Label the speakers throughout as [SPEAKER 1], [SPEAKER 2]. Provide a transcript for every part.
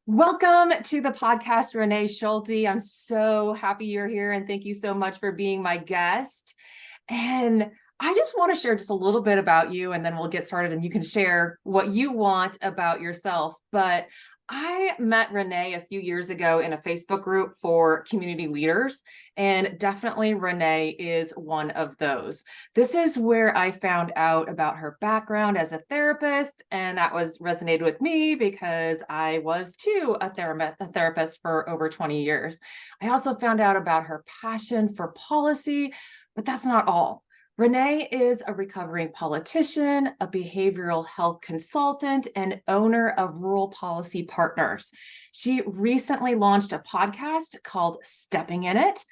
[SPEAKER 1] Welcome to the podcast, Renee Schulte. I'm so happy you're here and thank you so much for being my guest. And I just want to share just a little bit about you and then we'll get started and you can share what you want about yourself. But I met Renee a few years ago in a Facebook group for community leaders, and definitely Renee is one of those. This is where I found out about her background as a therapist, and that was resonated with me because I was too a therapist for over 20 years. I also found out about her passion for policy, but that's not all. Renee is a recovering politician, a behavioral health consultant, and owner of Rural Policy Partners. She recently launched a podcast called Stepping in It,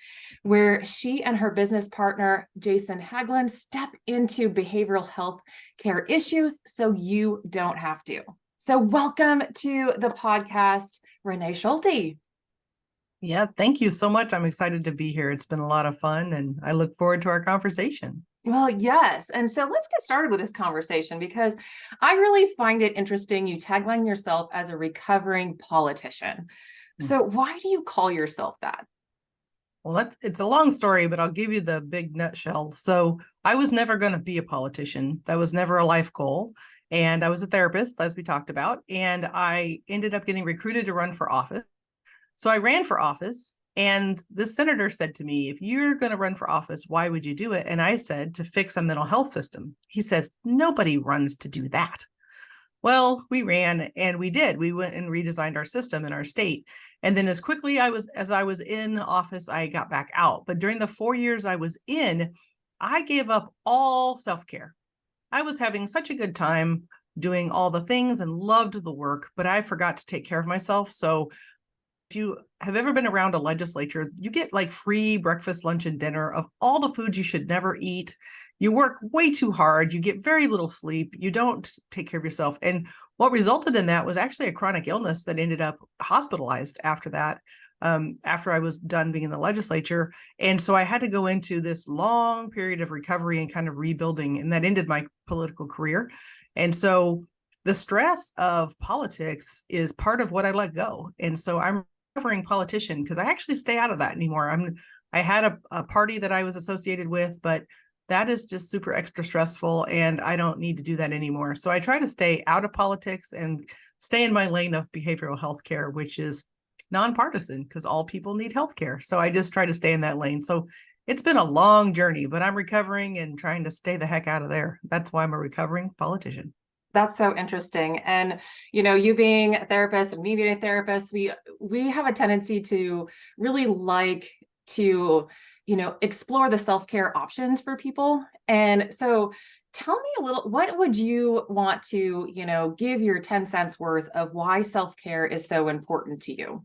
[SPEAKER 1] where she and her business partner, Jason Haglund, step into behavioral health care issues so you don't have to. So welcome to the podcast, Renee Schulte.
[SPEAKER 2] Yeah, thank you so much. I'm excited to be here. It's been a lot of fun and I look forward to our conversation.
[SPEAKER 1] Well, yes. And so let's get started with this conversation because I really find it interesting. You tagline yourself as a recovering politician. So why do you call yourself that?
[SPEAKER 2] Well, it's a long story, but I'll give you the big nutshell. So I was never going to be a politician. That was never a life goal. And I was a therapist, as we talked about, and I ended up getting recruited to run for office. So I ran for office, and the senator said to me, if you're going to run for office, why would you do it? And I said, to fix a mental health system. He says, nobody runs to do that. Well, we ran and we did. We went and redesigned our system in our state. And then as quickly as I was in office, I got back out. But during the 4 years I was in, I gave up all self-care. I was having such a good time doing all the things and loved the work, but I forgot to take care of myself. So if you have ever been around a legislature, you get like free breakfast, lunch, and dinner of all the foods you should never eat. You work way too hard. You get very little sleep. You don't take care of yourself. And what resulted in that was actually a chronic illness that ended up hospitalized after that, after I was done being in the legislature. And so I had to go into this long period of recovery and kind of rebuilding, and that ended my political career. And so the stress of politics is part of what I let go. And so I'm a recovering politician because I actually stay out of that anymore. I had a party that I was associated with, but that is just super extra stressful and I don't need to do that anymore. So I try to stay out of politics and stay in my lane of behavioral health care, which is nonpartisan because all people need health care. So I just try to stay in that lane. So it's been a long journey, but I'm recovering and trying to stay the heck out of there. That's why I'm a recovering politician.
[SPEAKER 1] That's so interesting. And, you being a therapist and me being a therapist, we have a tendency to really like to, explore the self-care options for people. And so tell me a little, what would you want to, give your 10 cents worth of why self-care is so important to you?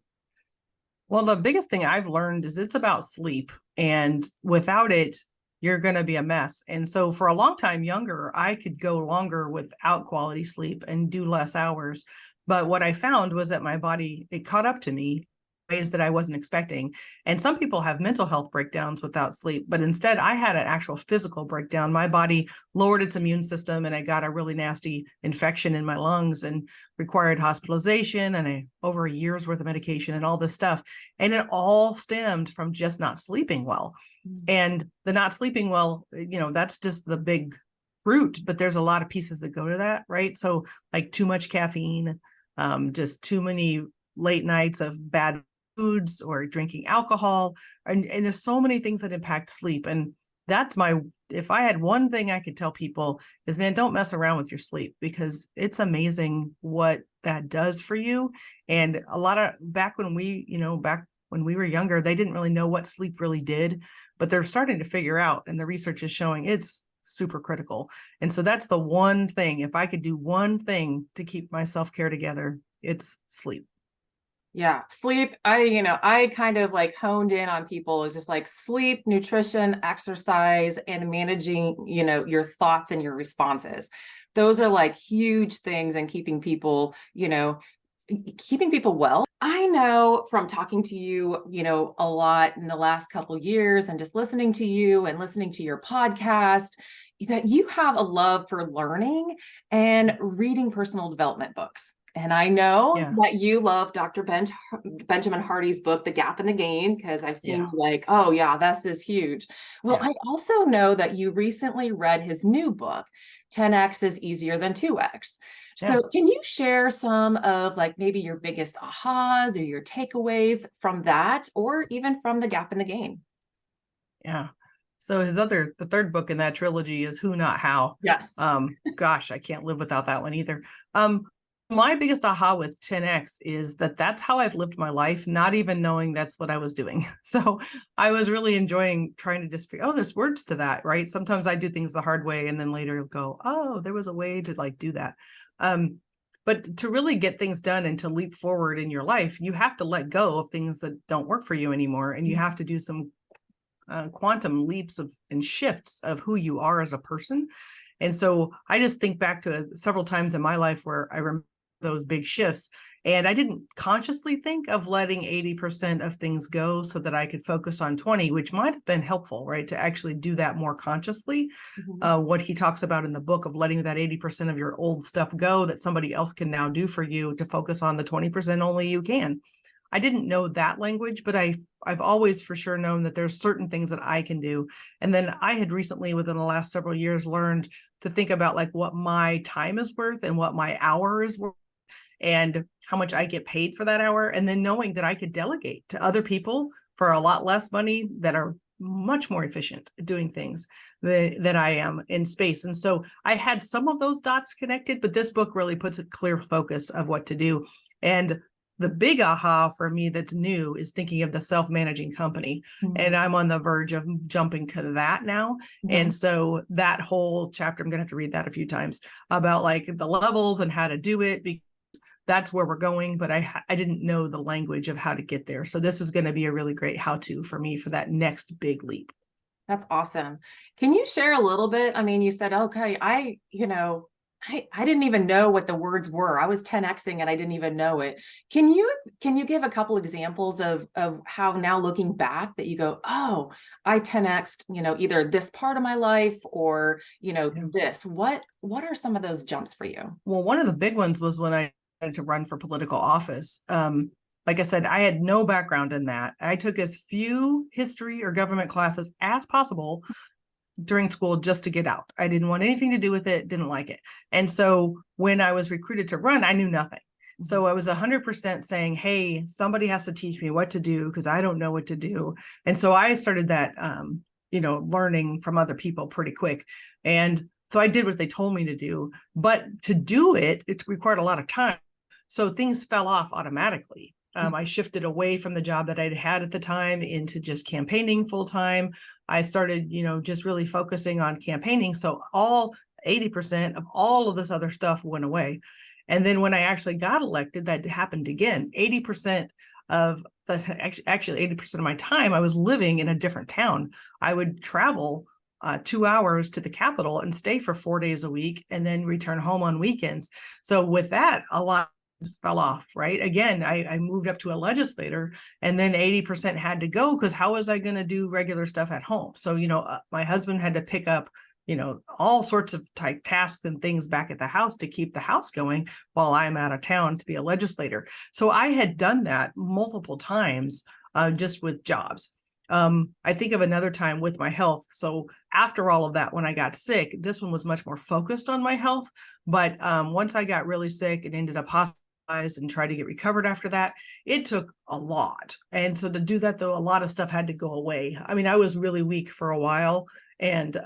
[SPEAKER 2] Well, the biggest thing I've learned is it's about sleep. And without it, you're going to be a mess. And so for a long time younger, I could go longer without quality sleep and do less hours. But what I found was that my body, it caught up to me ways that I wasn't expecting. And some people have mental health breakdowns without sleep, but instead I had an actual physical breakdown. My body lowered its immune system and I got a really nasty infection in my lungs and required hospitalization and over a year's worth of medication and all this stuff. And it all stemmed from just not sleeping well. And the not sleeping well, that's just the big root, but there's a lot of pieces that go to that, right? So like too much caffeine, just too many late nights of bad foods or drinking alcohol. And there's so many things that impact sleep. And if I had one thing I could tell people is, man, don't mess around with your sleep because it's amazing what that does for you. And a lot of back when we were younger, they didn't really know what sleep really did, but they're starting to figure out, and the research is showing it's super critical. And so that's the one thing, if I could do one thing to keep my self-care together, it's sleep.
[SPEAKER 1] Yeah, sleep. I kind of like honed in on people is just like sleep, nutrition, exercise, and managing, your thoughts and your responses. Those are like huge things and keeping people well. I know from talking to you, a lot in the last couple of years and just listening to you and listening to your podcast, that you have a love for learning and reading personal development books. And I know
[SPEAKER 2] Yeah.
[SPEAKER 1] that you love Benjamin Hardy's book, The Gap and the Gain, because I've seen
[SPEAKER 2] Yeah.
[SPEAKER 1] you like, oh yeah, this is huge. Well,
[SPEAKER 2] Yeah.
[SPEAKER 1] I also know that you recently read his new book, 10x is easier than 2x.
[SPEAKER 2] Yeah.
[SPEAKER 1] So can you share some of like maybe your biggest ahas or your takeaways from that, or even from The Gap and the Gain?
[SPEAKER 2] Yeah. So the third book in that trilogy is Who Not How.
[SPEAKER 1] Yes.
[SPEAKER 2] Gosh, I can't live without that one either. My biggest aha with 10x is that that's how I've lived my life, not even knowing that's what I was doing. So I was really enjoying trying to just figure, oh, there's words to that, right? Sometimes I do things the hard way and then later go, oh, there was a way to like do that. But to really get things done and to leap forward in your life, you have to let go of things that don't work for you anymore. And you have to do some quantum leaps of and shifts of who you are as a person. And so I just think back to several times in my life where I remember those big shifts, and I didn't consciously think of letting 80% of things go so that I could focus on 20, which might have been helpful, right? To actually do that more consciously. What he talks about in the book of letting that 80% of your old stuff go that somebody else can now do for you to focus on the 20% only you can. I didn't know that language, but I've always for sure known that there's certain things that I can do. And then I had recently, within the last several years, learned to think about like what my time is worth and what my hour is worth and how much I get paid for that hour. And then knowing that I could delegate to other people for a lot less money that are much more efficient at doing things than I am in space. And so I had some of those dots connected, but this book really puts a clear focus of what to do. And the big aha for me that's new is thinking of the self-managing company. And I'm on the verge of jumping to that now. And so that whole chapter, I'm going to have to read that a few times about like the levels and how to do it, because that's where we're going. But I didn't know the language of how to get there. So this is going to be a really great how-to for me for that next big leap.
[SPEAKER 1] That's awesome. Can you share a little bit? I mean, you said, okay, I didn't even know what the words were. I was 10xing and I didn't even know it. Can you give a couple examples of how now looking back that you go, oh, I 10xed, either this part of my life or, this. What are some of those jumps for you?
[SPEAKER 2] Well, one of the big ones was when I wanted to run for political office. Like I said, I had no background in that. I took as few history or government classes as possible during school just to get out. I didn't want anything to do with it, didn't like it. And so when I was recruited to run, I knew nothing. So I was 100% saying, hey, somebody has to teach me what to do because I don't know what to do. And so I started that, learning from other people pretty quick. And so I did what they told me to do. But to do it, it required a lot of time. So things fell off automatically. I shifted away from the job that I'd had at the time into just campaigning full time. I started, just really focusing on campaigning. So all 80% of all of this other stuff went away. And then when I actually got elected, that happened again. 80% of actually 80% of my time, I was living in a different town. I would travel 2 hours to the Capitol and stay for 4 days a week and then return home on weekends. So with that, a lot fell off, right? Again, I moved up to a legislator and then 80% had to go because how was I going to do regular stuff at home? So, my husband had to pick up, all sorts of type tasks and things back at the house to keep the house going while I'm out of town to be a legislator. So I had done that multiple times just with jobs. I think of another time with my health. So after all of that, when I got sick, this one was much more focused on my health. But once I got really sick and ended up hospitalized and tried to get recovered after that, it took a lot. And so to do that, though, a lot of stuff had to go away. I mean, I was really weak for a while, and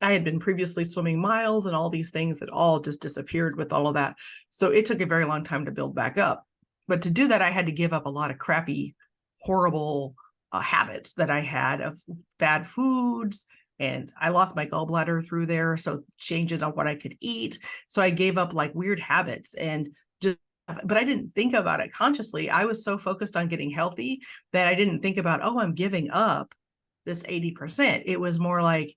[SPEAKER 2] I had been previously swimming miles and all these things that all just disappeared with all of that. So it took a very long time to build back up. But to do that, I had to give up a lot of crappy, horrible habits that I had of bad foods. And I lost my gallbladder through there. So changes on what I could eat. So I gave up like weird habits and just, but I didn't think about it consciously. I was so focused on getting healthy that I didn't think about, oh, I'm giving up this 80%. It was more like,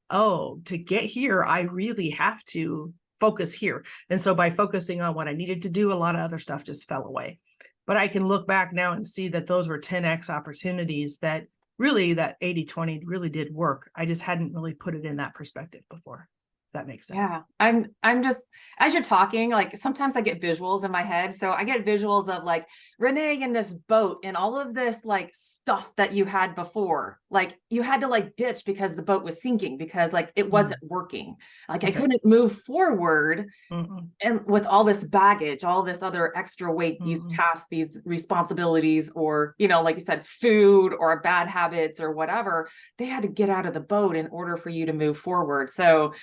[SPEAKER 2] oh, to get here, I really have to focus here. And so by focusing on what I needed to do, a lot of other stuff just fell away. But I can look back now and see that those were 10x opportunities that really that 80-20 really did work. I just hadn't really put it in that perspective before. that makes sense.
[SPEAKER 1] Yeah, I'm just, as you're talking, like sometimes I get visuals in my head. So I get visuals of like Renee in this boat and all of this like stuff that you had before. Like you had to like ditch because the boat was sinking because like it wasn't working. Like I
[SPEAKER 2] That's right.
[SPEAKER 1] couldn't move forward,
[SPEAKER 2] Mm-mm,
[SPEAKER 1] and with all this baggage, all this other extra weight, these
[SPEAKER 2] mm-mm,
[SPEAKER 1] tasks, these responsibilities, or, you know, like you said, food or bad habits or whatever, they had to get out of the boat in order for you to move forward. So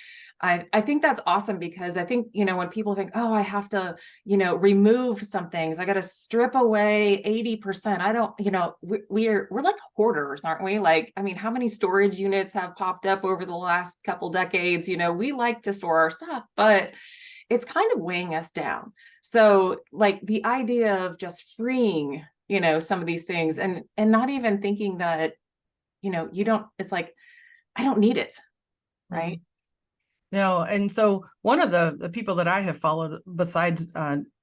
[SPEAKER 1] I think that's awesome, because I think, you know, when people think, oh, I have to, you know, remove some things, I got to strip away 80%. I don't, you know, we're like hoarders, aren't we? Like, I mean, how many storage units have popped up over the last couple decades? You know, we like to store our stuff, but it's kind of weighing us down. So like the idea of just freeing, you know, some of these things, and not even thinking that, you know, you don't, it's like, I don't need it,
[SPEAKER 2] mm-mm.
[SPEAKER 1] right?
[SPEAKER 2] No, and so one of the people that I have followed besides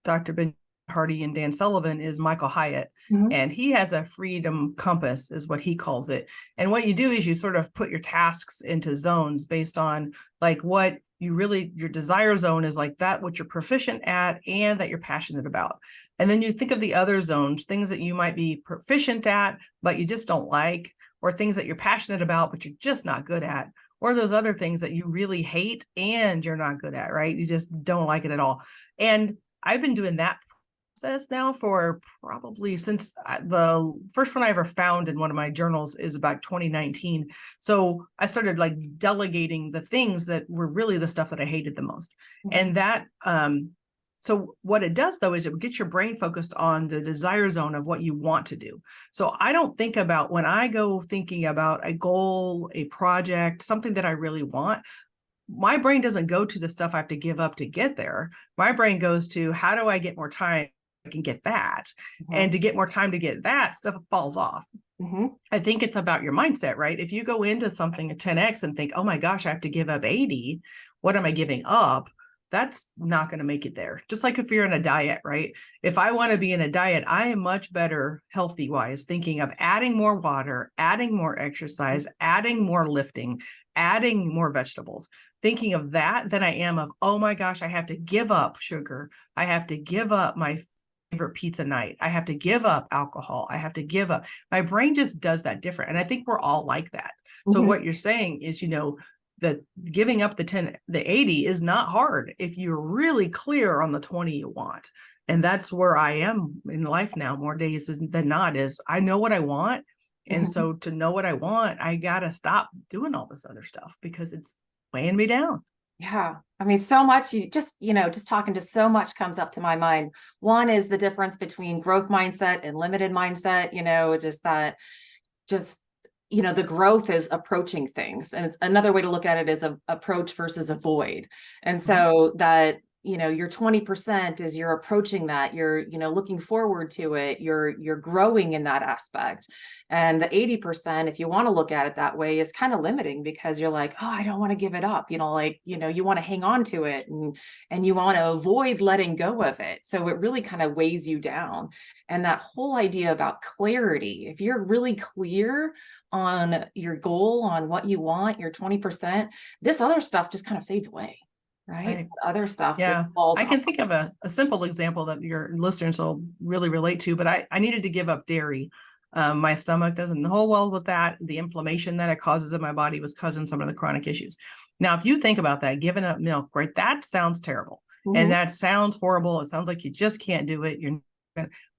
[SPEAKER 2] Dr. Ben Hardy and Dan Sullivan is Michael Hyatt,
[SPEAKER 1] Mhm.
[SPEAKER 2] and he has a freedom compass, is what he calls it. And what you do is you sort of put your tasks into zones based on like what you really, your desire zone is like that, what you're proficient at and that you're passionate about. And then you think of the other zones, things that you might be proficient at, but you just don't like, or things that you're passionate about, but you're just not good at, or those other things that you really hate and you're not good at, right? You just don't like it at all. And I've been doing that process now for probably since the first one I ever found in one of my journals is about 2019. So I started like delegating the things that were really the stuff that I hated the most.
[SPEAKER 1] Mhm.
[SPEAKER 2] And that, so what it does though is it gets your brain focused on the desire zone of what you want to do. So I don't think about, when I go thinking about a goal, a project, something that I really want, my brain doesn't go to the stuff I have to give up to get there. My brain goes to, how do I get more time? I can get that. And
[SPEAKER 1] Mhm.
[SPEAKER 2] to get more time to get that, stuff falls off.
[SPEAKER 1] Mhm.
[SPEAKER 2] I think it's about your mindset, right? If you go into something at 10x and think, oh my gosh, I have to give up 80, what am I giving up? That's not going to make it there. Just like if you're in a diet, right? If I want to be in a diet, I am much better healthy wise thinking of adding more water, adding more exercise, adding more lifting, adding more vegetables, thinking of that than I am of, oh my gosh, I have to give up sugar. I have to give up my favorite pizza night. I have to give up alcohol. I have to give up. My brain just does that different. And I think we're all like that. So
[SPEAKER 1] Mhm.
[SPEAKER 2] what you're saying is, you know, that giving up the 10, the 80 is not hard if you're really clear on the 20 you want. And that's where I am in life now, more days than not, is I know what I want. And
[SPEAKER 1] Mhm.
[SPEAKER 2] so to know what I want, I got to stop doing all this other stuff because it's weighing me down.
[SPEAKER 1] Yeah. I mean, so much, you just, you know, just talking to so much comes up to my mind. One is the difference between growth mindset and limited mindset, you know, just that, just, you know, the growth is approaching things. And it's another way to look at it is a approach versus avoid. And
[SPEAKER 2] Mhm.
[SPEAKER 1] so that, you know, your 20% is you're approaching that, you're, you know, looking forward to it, you're growing in that aspect. And the 80%, if you want to look at it that way, is kind of limiting, because you're like, oh, I don't want to give it up. You know, like, you know, you want to hang on to it, and you want to avoid letting go of it. So it really kind of weighs you down. And that whole idea about clarity, if you're really clear on your goal, on what you want, your 20%, this other stuff just kind of fades away, right?
[SPEAKER 2] Right.
[SPEAKER 1] Other stuff just
[SPEAKER 2] Yeah,
[SPEAKER 1] falls
[SPEAKER 2] I
[SPEAKER 1] off.
[SPEAKER 2] can think of a simple example that your listeners will really relate to, but I needed to give up dairy. My stomach doesn't hold well with that. The inflammation that it causes in my body was causing some of the chronic issues. Now, if you think about that, giving up milk, right, that sounds terrible. And
[SPEAKER 1] Mhm.
[SPEAKER 2] that sounds horrible. It sounds like you just can't do it.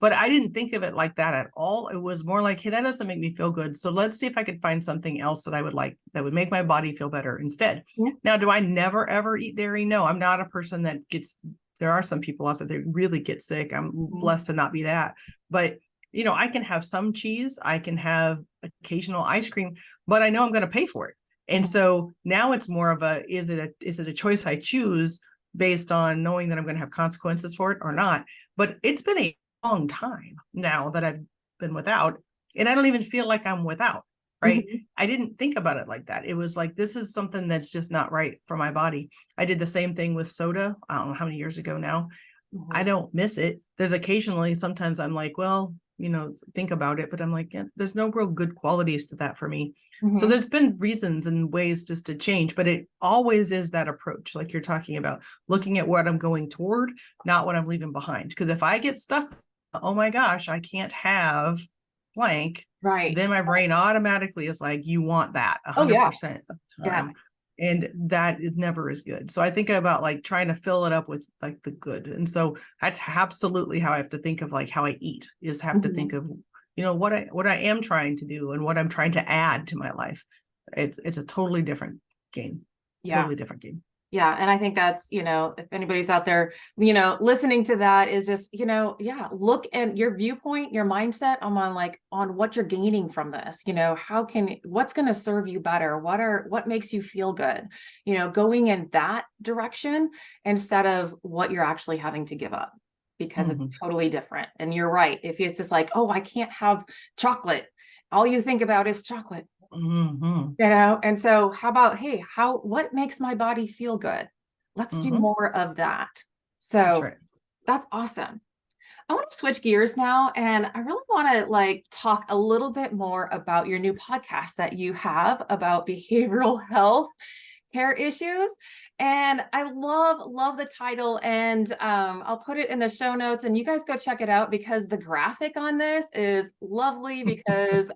[SPEAKER 2] But I didn't think of it like that at all. It was more like, hey, that doesn't make me feel good. So let's see if I could find something else that I would like that would make my body feel better instead.
[SPEAKER 1] Yeah.
[SPEAKER 2] Now, do I never ever eat dairy? No, I'm not a person that gets, there are some people out there that really get sick. I'm
[SPEAKER 1] Mhm.
[SPEAKER 2] blessed to not be that. But, you know, I can have some cheese, I can have occasional ice cream, but I know I'm going to pay for it. And
[SPEAKER 1] Mhm.
[SPEAKER 2] so now it's more of a, is it a choice I choose based on knowing that I'm going to have consequences for it or not? But it's been a long time now that I've been without, and I don't even feel like I'm without, right?
[SPEAKER 1] Mhm.
[SPEAKER 2] I didn't think about it like that. It was like, this is something that's just not right for my body. I did the same thing with soda. I don't know how many years ago now. I
[SPEAKER 1] Mhm.
[SPEAKER 2] don't miss it. There's occasionally, sometimes I'm like, well, think about it, but I'm like, yeah, there's no real good qualities to that for me. So
[SPEAKER 1] Mhm.
[SPEAKER 2] there's been reasons and ways just to change, but it always is that approach, like you're talking about, looking at what I'm going toward, not what I'm leaving behind. Because if I get stuck, oh my gosh, I can't have blank,
[SPEAKER 1] Right.
[SPEAKER 2] then my brain automatically is like, you want that
[SPEAKER 1] Oh yeah.
[SPEAKER 2] 100% of the
[SPEAKER 1] Yeah.
[SPEAKER 2] time. And that is never as good. So I think about like trying to fill it up with like the good. And so that's absolutely how I have to think of like how I eat, is have to think
[SPEAKER 1] Mhm.
[SPEAKER 2] of, what I am trying to do and what I'm trying to add to my life. It's a totally different game.
[SPEAKER 1] Yeah.
[SPEAKER 2] Totally different game.
[SPEAKER 1] Yeah. And I think that's, if anybody's out there, listening to that is just, yeah, look at your viewpoint, your mindset on what you're gaining from this. What's going to serve you better? What makes you feel good? Going in that direction instead of what you're actually having to give up, because it's
[SPEAKER 2] Mhm.
[SPEAKER 1] totally different. And you're right. If it's just like, oh, I can't have chocolate, all you think about is chocolate.
[SPEAKER 2] Mhm.
[SPEAKER 1] And so how about, hey, what makes my body feel good? Let's do
[SPEAKER 2] Mhm.
[SPEAKER 1] more of that.
[SPEAKER 2] That's
[SPEAKER 1] So
[SPEAKER 2] right.
[SPEAKER 1] that's awesome. I want to switch gears now, and I really want to talk a little bit more about your new podcast that you have about behavioral health care issues. And I love the title, and I'll put it in the show notes, and you guys go check it out, because the graphic on this is lovely, because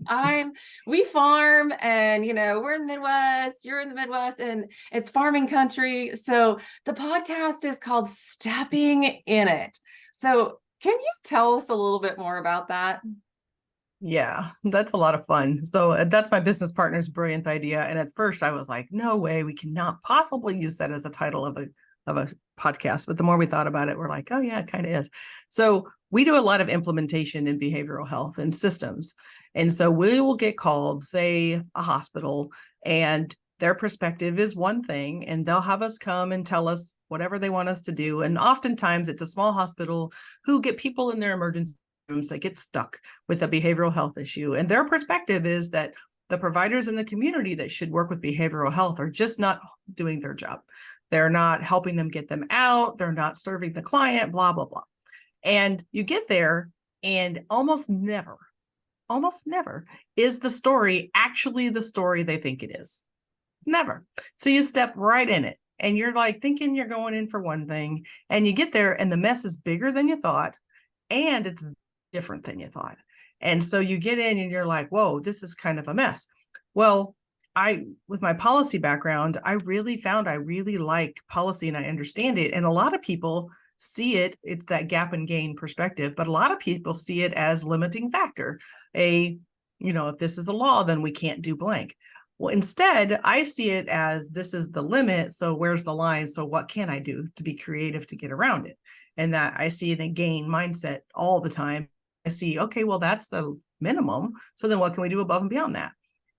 [SPEAKER 1] we farm, and we're in the Midwest, you're in the Midwest, and it's farming country. So the podcast is called Stepping in It. So can you tell us a little bit more about that?
[SPEAKER 2] Yeah, that's a lot of fun. So that's my business partner's brilliant idea. And at first I was like, no way, we cannot possibly use that as a title of a podcast. But the more we thought about it, we're like, oh yeah, it kind of is. So we do a lot of implementation in behavioral health and systems. And so we will get called, say, a hospital, and their perspective is one thing, and they'll have us come and tell us whatever they want us to do. And oftentimes it's a small hospital who get people in their emergency rooms that get stuck with a behavioral health issue. And their perspective is that the providers in the community that should work with behavioral health are just not doing their job. They're not helping them get them out. They're not serving the client, blah, blah, blah. And you get there, and almost never is the story actually the story they think it is. Never. So you step right in it, and you're like thinking you're going in for one thing, and you get there and the mess is bigger than you thought, and it's different than you thought. And so you get in and you're like, whoa, this is kind of a mess. Well, with my policy background, I really found I really like policy and I understand it. And a lot of people see it's that gap and gain perspective, but a lot of people see it as limiting factor. If this is a law, then we can't do blank. Well, instead, I see it as this is the limit. So where's the line? So what can I do to be creative to get around it? And that I see it in a gain mindset all the time. I see, okay, well, that's the minimum. So then what can we do above and beyond that?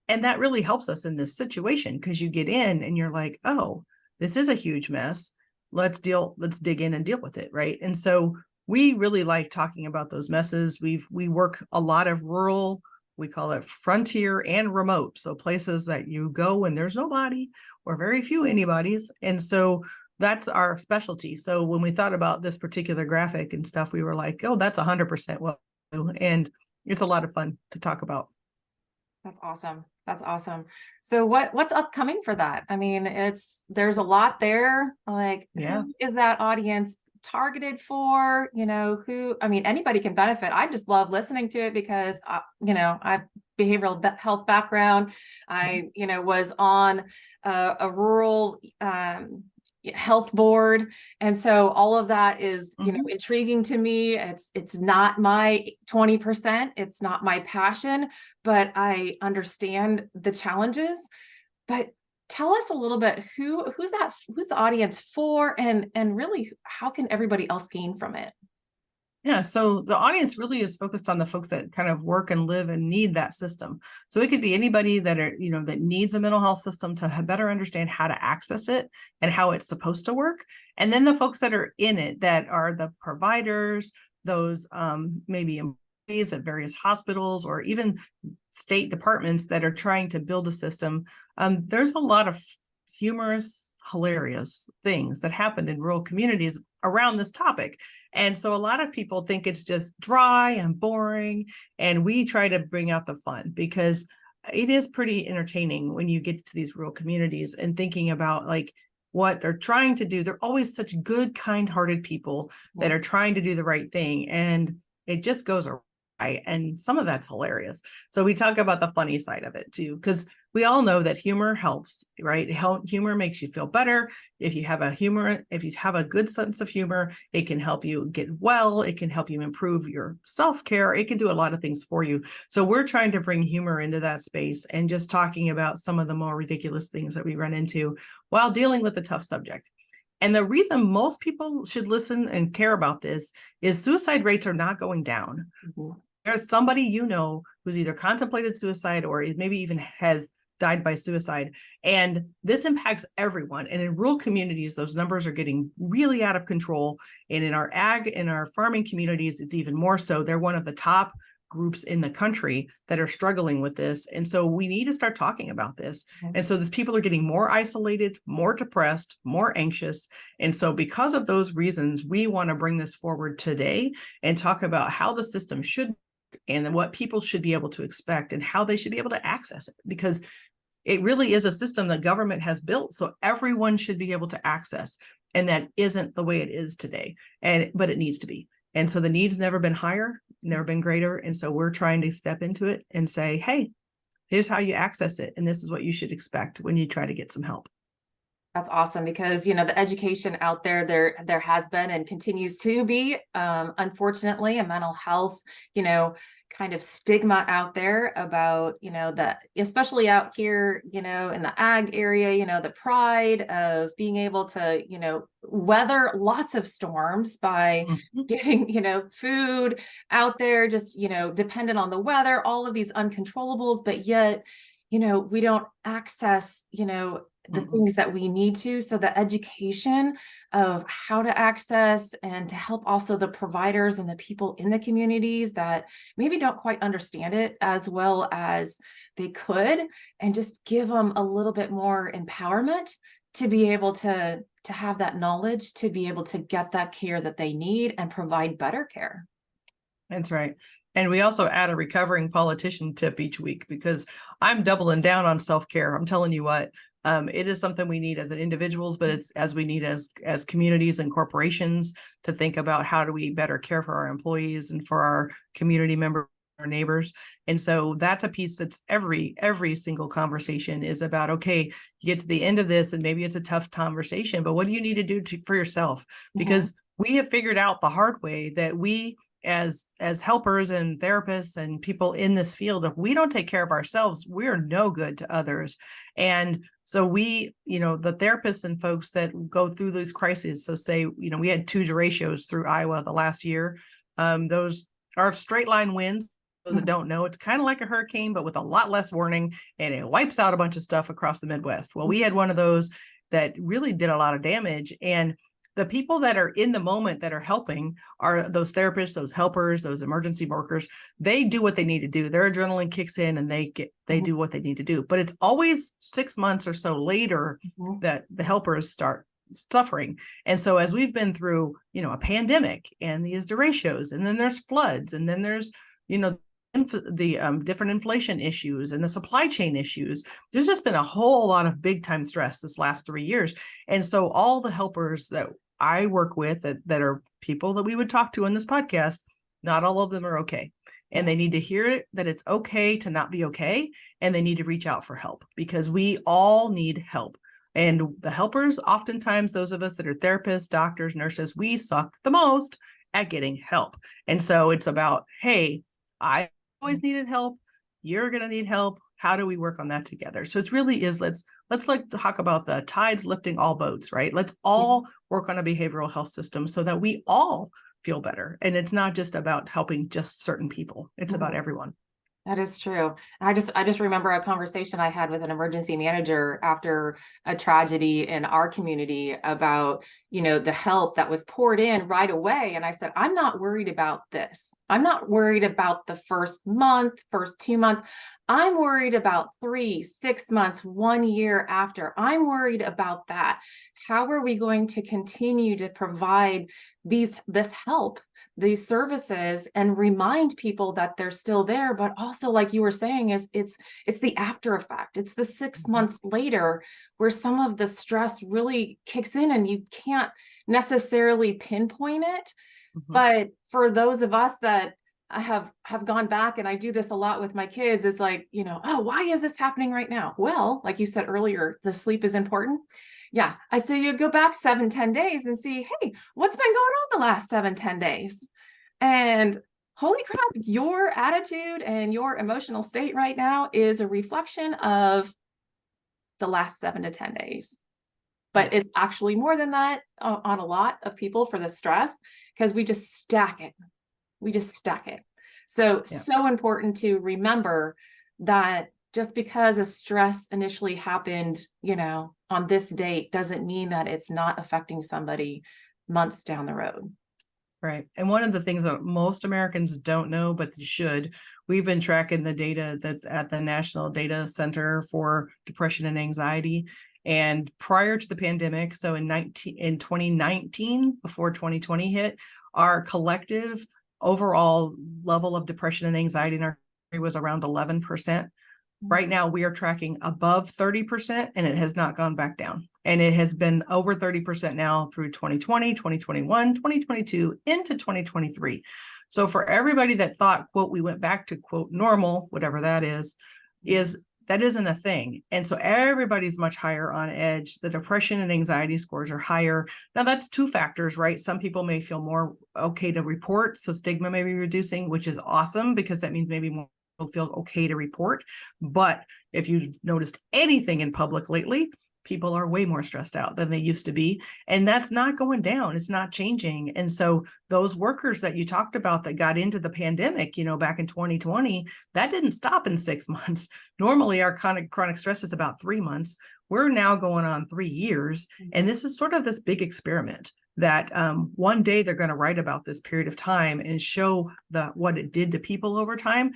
[SPEAKER 2] And that really helps us in this situation, because you get in and you're like, oh, this is a huge mess. Let's dig in and deal with it. Right. And so we really like talking about those messes. We work a lot of rural, we call it frontier and remote. So places that you go when there's nobody or very few anybody's. And so that's our specialty. So when we thought about this particular graphic and stuff, we were like, oh, that's 100% what we do. And it's a lot of fun to talk about.
[SPEAKER 1] That's awesome. That's awesome. So what's upcoming for that? I mean, there's a lot there. Like,
[SPEAKER 2] Yeah.
[SPEAKER 1] who is that audience targeted for? I mean, anybody can benefit. I just love listening to it, because I have behavioral health background. I, was on a rural health board, and so all of that is
[SPEAKER 2] Mm-hmm.
[SPEAKER 1] intriguing to me. It's not my 20%, it's not my passion, but I understand the challenges. But tell us a little bit, who's the audience for, and really, how can everybody else gain from it?
[SPEAKER 2] Yeah, so the audience really is focused on the folks that kind of work and live and need that system. So it could be anybody that needs a mental health system to better understand how to access it and how it's supposed to work. And then the folks that are in it, that are the providers, those maybe employees at various hospitals or even state departments that are trying to build a system. There's a lot of humorous hilarious things that happened in rural communities around this topic. And so a lot of people think it's just dry and boring. And we try to bring out the fun because it is pretty entertaining when you get to these rural communities and thinking about like what they're trying to do. They're always such good, kind-hearted people that are trying to do the right thing. And it just goes awry. And some of that's hilarious. So we talk about the funny side of it too, because we all know that humor helps, right? Humor makes you feel better. If you have a good sense of humor, it can help you get well. It can help you improve your self-care. It can do a lot of things for you. So we're trying to bring humor into that space and just talking about some of the more ridiculous things that we run into while dealing with a tough subject. And the reason most people should listen and care about this is suicide rates are not going down. Mm-hmm. There's somebody who's either contemplated suicide or maybe even has died by suicide. And this impacts everyone. And in rural communities, those numbers are getting really out of control. And in our ag and our farming communities, it's even more so. They're one of the top groups in the country that are struggling with this. And so we need to start talking about this. Mm-hmm. And so these people are getting more isolated, more depressed, more anxious. And so because of those reasons, we want to bring this forward today and talk about how the system should and then what people should be able to expect and how they should be able to access it, because it really is a system that government has built. So everyone should be able to access. And that isn't the way it is today. But it needs to be. And so the need's never been higher, never been greater. And so we're trying to step into it and say, hey, here's how you access it. And this is what you should expect when you try to get some help.
[SPEAKER 1] That's awesome because, the education out there has been and continues to be, unfortunately, a mental health, kind of stigma out there about, especially out here, in the ag area, the pride of being able to, weather lots of storms by getting, food out there, just, dependent on the weather, all of these uncontrollables, but yet, we don't access, the things that we need to. So the education of how to access and to help also the providers and the people in the communities that maybe don't quite understand it as well as they could, and just give them a little bit more empowerment to be able to have that knowledge, to be able to get that care that they need and provide better care.
[SPEAKER 2] That's right. And we also add a recovering politician tip each week because I'm doubling down on self-care. I'm telling you what, it is something we need as individuals, but it's as we need as communities and corporations to think about how do we better care for our employees and for our community members, our neighbors. And so that's a piece that's every single conversation is about, okay, you get to the end of this and maybe it's a tough conversation, but what do you need to do for yourself? Because we have figured out the hard way that we as helpers and therapists and people in this field, if we don't take care of ourselves, we're no good to others. And so we, the therapists and folks that go through these crises, so say, we had 2 derechos through Iowa the last year. Those are straight line winds. Those that don't know, it's kind of like a hurricane, but with a lot less warning, and it wipes out a bunch of stuff across the Midwest. Well, we had one of those that really did a lot of damage. And the people that are in the moment that are helping are those therapists, those helpers, those emergency workers. They do what they need to do. Their adrenaline kicks in and they do what they need to do. But it's always 6 months or so later that the helpers start suffering. And so as we've been through, a pandemic and these derechos, and then there's floods, and then there's, the different inflation issues and the supply chain issues, there's just been a whole lot of big time stress this last 3 years. And so all the helpers that I work with that are people that we would talk to on this podcast, not all of them are okay. And they need to hear it, that it's okay to not be okay. And they need to reach out for help because we all need help. And the helpers, oftentimes those of us that are therapists, doctors, nurses, we suck the most at getting help. And so it's about, hey, I always needed help. You're going to need help. How do we work on that together? So it really is, let's like talk about the tides lifting all boats, right? Let's all work on a behavioral health system so that we all feel better. And it's not just about helping just certain people. It's about everyone.
[SPEAKER 1] That is true. I just remember a conversation I had with an emergency manager after a tragedy in our community about, the help that was poured in right away. And I said, I'm not worried about this. I'm not worried about the first month, first 2 months. I'm worried about 3, 6 months, 1 year after. I'm worried about that. How are we going to continue to provide this help, these services, and remind people that they're still there? But also, like you were saying, is it's the after effect. It's the 6 months later where some of the stress really kicks in and you can't necessarily pinpoint it.
[SPEAKER 2] Mhm.
[SPEAKER 1] But for those of us that I have gone back, and I do this a lot with my kids, it's like, oh, why is this happening right now? Well, like you said earlier, the sleep is important. Yeah. I say you go back 7, 10 days and see, hey, what's been going on the last 7, 10 days? And holy crap, your attitude and your emotional state right now is a reflection of the last 7 to 10 days.
[SPEAKER 2] Yeah.
[SPEAKER 1] But it's actually more than that on a lot of people for the stress, because we just stack it. We just stack it. So,
[SPEAKER 2] Yeah.
[SPEAKER 1] so important to remember that just because a stress initially happened, on this date doesn't mean that it's not affecting somebody months down the road.
[SPEAKER 2] Right. And one of the things that most Americans don't know, but they should, we've been tracking the data that's at the National Data Center for Depression and Anxiety. And prior to the pandemic, so in 2019, before 2020 hit, our collective overall level of depression and anxiety in our country was around 11%. Right now, we are tracking above 30%, and it has not gone back down. And it has been over 30% now through 2020, 2021, 2022, into 2023. So for everybody that thought, quote, we went back to, quote, normal, whatever that is that isn't a thing. And so everybody's much higher on edge. The depression and anxiety scores are higher. Now that's two factors, right? Some people may feel more okay to report. So stigma may be reducing, which is awesome, because that means maybe more people feel okay to report. But if you've noticed anything in public lately, people are way more stressed out than they used to be. And that's not going down. It's not changing. And so those workers that you talked about that got into the pandemic, back in 2020, that didn't stop in 6 months. Normally our chronic stress is about 3 months. We're now going on 3 years. And this is sort of this big experiment that one day they're going to write about this period of time and show what it did to people over time.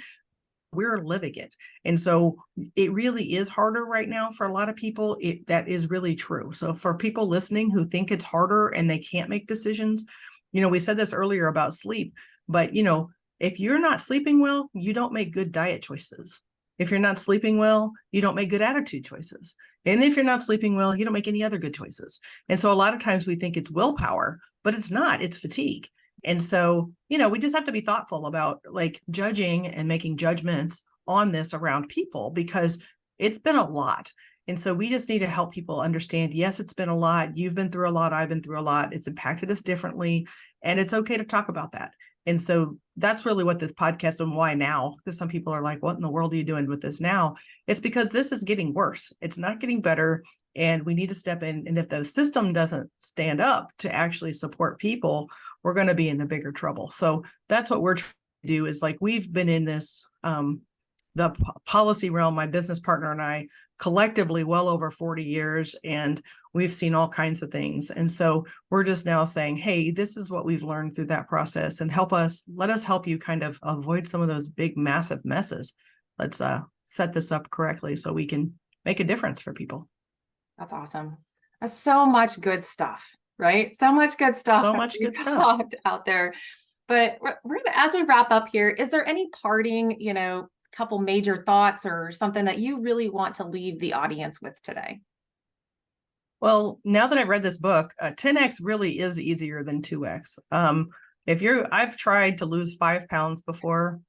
[SPEAKER 2] We're living it. And so it really is harder right now for a lot of people. That is really true. So for people listening who think it's harder and they can't make decisions, we said this earlier about sleep, but if you're not sleeping well, you don't make good diet choices. If you're not sleeping well, you don't make good attitude choices. And if you're not sleeping well, you don't make any other good choices. And so a lot of times we think it's willpower, but it's not, it's fatigue. And so, we just have to be thoughtful about like judging and making judgments on this around people, because it's been a lot. And so we just need to help people understand, yes, it's been a lot. You've been through a lot. I've been through a lot. It's impacted us differently. And it's okay to talk about that. And so that's really what this podcast, and why now, because some people are like, what in the world are you doing with this now? It's because this is getting worse. It's not getting better. And we need to step in. And if the system doesn't stand up to actually support people, we're going to be in the bigger trouble. So that's what we're trying to do, is like, we've been in this, the policy realm, my business partner and I, collectively well over 40 years, and we've seen all kinds of things. And so we're just now saying, hey, this is what we've learned through that process, and let us help you kind of avoid some of those big, massive messes. Let's set this up correctly so we can make a difference for people.
[SPEAKER 1] That's awesome. That's so much good stuff, right? So much good stuff.
[SPEAKER 2] So much good stuff
[SPEAKER 1] out there. But we're gonna, as we wrap up here, is there any parting, couple major thoughts or something that you really want to leave the audience with today?
[SPEAKER 2] Well, now that I've read this book, 10x really is easier than 2x. I've tried to lose 5 pounds before.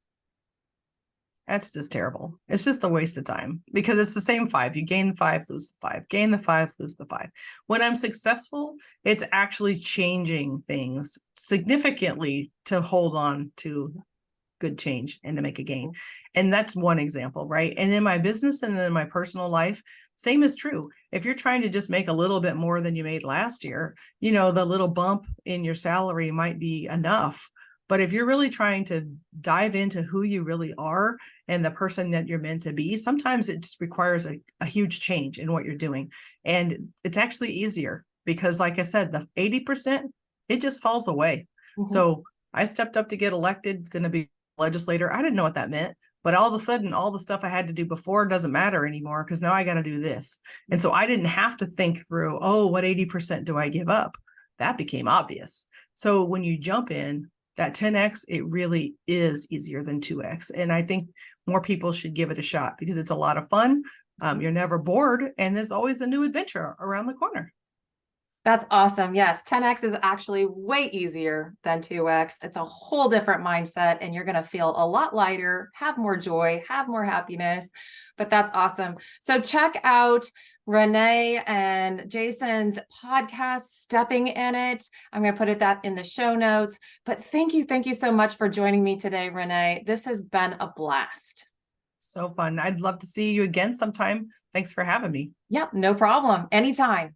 [SPEAKER 2] That's just terrible. It's just a waste of time, because it's the same 5. You gain the 5, lose the 5, gain the 5, lose the 5. When I'm successful, it's actually changing things significantly to hold on to good change and to make a gain. And that's one example, right? And in my business and in my personal life, same is true. If you're trying to just make a little bit more than you made last year, the little bump in your salary might be enough. But if you're really trying to dive into who you really are and the person that you're meant to be, sometimes it just requires a huge change in what you're doing. And it's actually easier because, like I said, the 80%, it just falls away.
[SPEAKER 1] Mhm.
[SPEAKER 2] So I stepped up to get elected, going to be a legislator. I didn't know what that meant. But all of a sudden, all the stuff I had to do before doesn't matter anymore because now I got to do this. And so I didn't have to think through, oh, what 80% do I give up? That became obvious. So when you jump in, that 10x, it really is easier than 2x. And I think more people should give it a shot because it's a lot of fun. You're never bored, and there's always a new adventure around the corner.
[SPEAKER 1] That's awesome. Yes, 10x is actually way easier than 2x. It's a whole different mindset, and you're going to feel a lot lighter, have more joy, have more happiness. But that's awesome. So check out Renee and Jason's podcast, Stepping in It. I'm going to put that in the show notes. But thank you so much for joining me today, Renee. This has been a blast.
[SPEAKER 2] So fun. I'd love to see you again sometime. Thanks for having me.
[SPEAKER 1] Yep, no problem. Anytime.